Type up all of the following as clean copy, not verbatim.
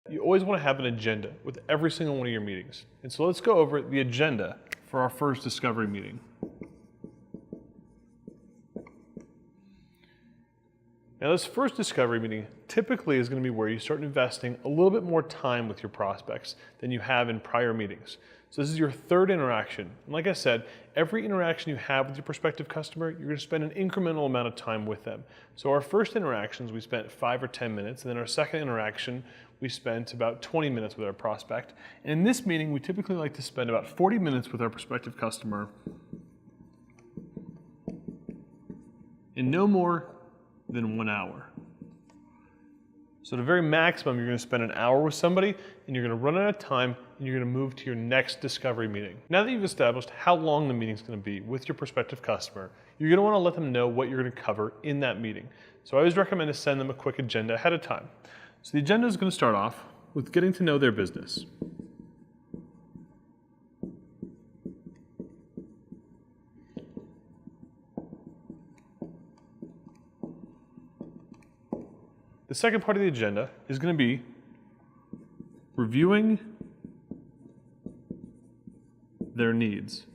You always want to have an agenda with every single one of your meetings. And so let's go over the agenda for our first discovery meeting. Now this first discovery meeting typically is going to be where you start investing a little bit more time with your prospects than you have in prior meetings. So this is your third interaction. And like I said, every interaction you have with your prospective customer, you're going to spend an incremental amount of time with them. So our first interactions, we spent 5 or 10 minutes, and then our second interaction, we spent about 20 minutes with our prospect. And in this meeting, we typically like to spend about 40 minutes with our prospective customer and no more than 1 hour. So at a very maximum, you're going to spend an hour with somebody and you're going to run out of time and you're going to move to your next discovery meeting. Now that you've established how long the meeting is going to be with your prospective customer, you're going to want to let them know what you're going to cover in that meeting. So I always recommend to send them a quick agenda ahead of time. So the agenda is going to start off with getting to know their business. The second part of the agenda is going to be reviewing their needs.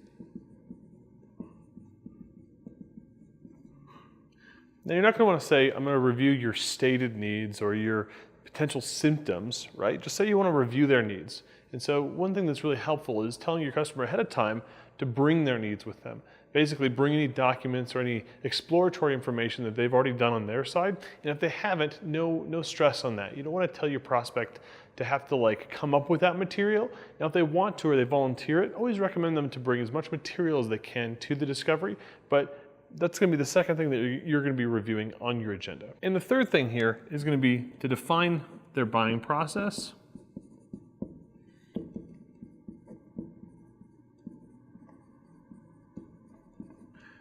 Now you're not going to want to say, I'm going to review your stated needs or your potential symptoms, right? Just say you want to review their needs. And so one thing that's really helpful is telling your customer ahead of time to bring their needs with them. Basically bring any documents or any exploratory information that they've already done on their side. And if they haven't, no stress on that. You don't want to tell your prospect to have to come up with that material. Now if they want to or they volunteer it, always recommend them to bring as much material as they can to the discovery, but that's going to be the second thing that you're going to be reviewing on your agenda. And the third thing here is going to be to define their buying process.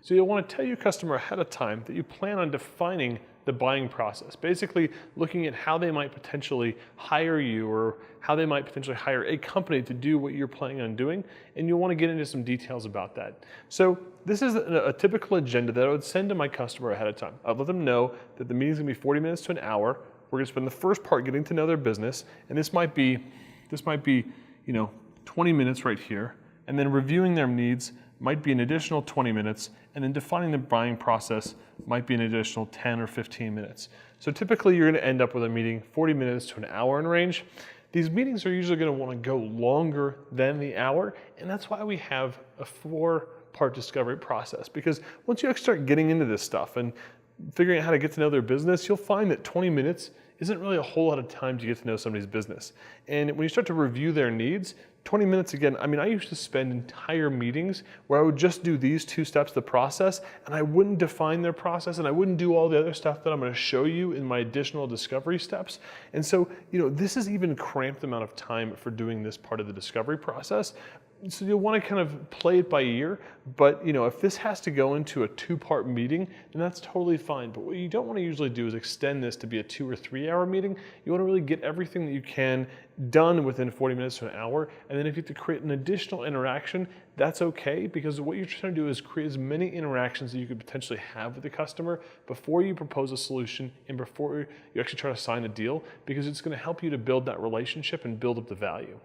So you'll want to tell your customer ahead of time that you plan on defining the buying process, basically looking at how they might potentially hire you or how they might potentially hire a company to do what you're planning on doing, and you'll want to get into some details about that. So this is a typical agenda that I would send to my customer ahead of time. I'd let them know that the meeting's going to be 40 minutes to an hour. We're going to spend the first part getting to know their business, and this might be 20 minutes right here, and then reviewing their needs might be an additional 20 minutes, and then defining the buying process might be an additional 10 or 15 minutes. So typically you're going to end up with a meeting 40 minutes to an hour in range. These meetings are usually going to want to go longer than the hour, and that's why we have a 4-part discovery process, because once you actually start getting into this stuff and figuring out how to get to know their business, you'll find that 20 minutes isn't really a whole lot of time to get to know somebody's business. And when you start to review their needs, 20 minutes again, I used to spend entire meetings where I would just do these 2 steps of the process, and I wouldn't define their process, and I wouldn't do all the other stuff that I'm going to show you in my additional discovery steps. And so, this is even cramped amount of time for doing this part of the discovery process. So you'll want to kind of play it by ear, but if this has to go into a 2-part meeting, then that's totally fine. But what you don't want to usually do is extend this to be a 2 or 3 hour meeting. You want to really get everything that you can done within 40 minutes to an hour, and then if you have to create an additional interaction, that's okay, because what you're trying to do is create as many interactions that you could potentially have with the customer before you propose a solution and before you actually try to sign a deal, because it's going to help you to build that relationship and build up the value.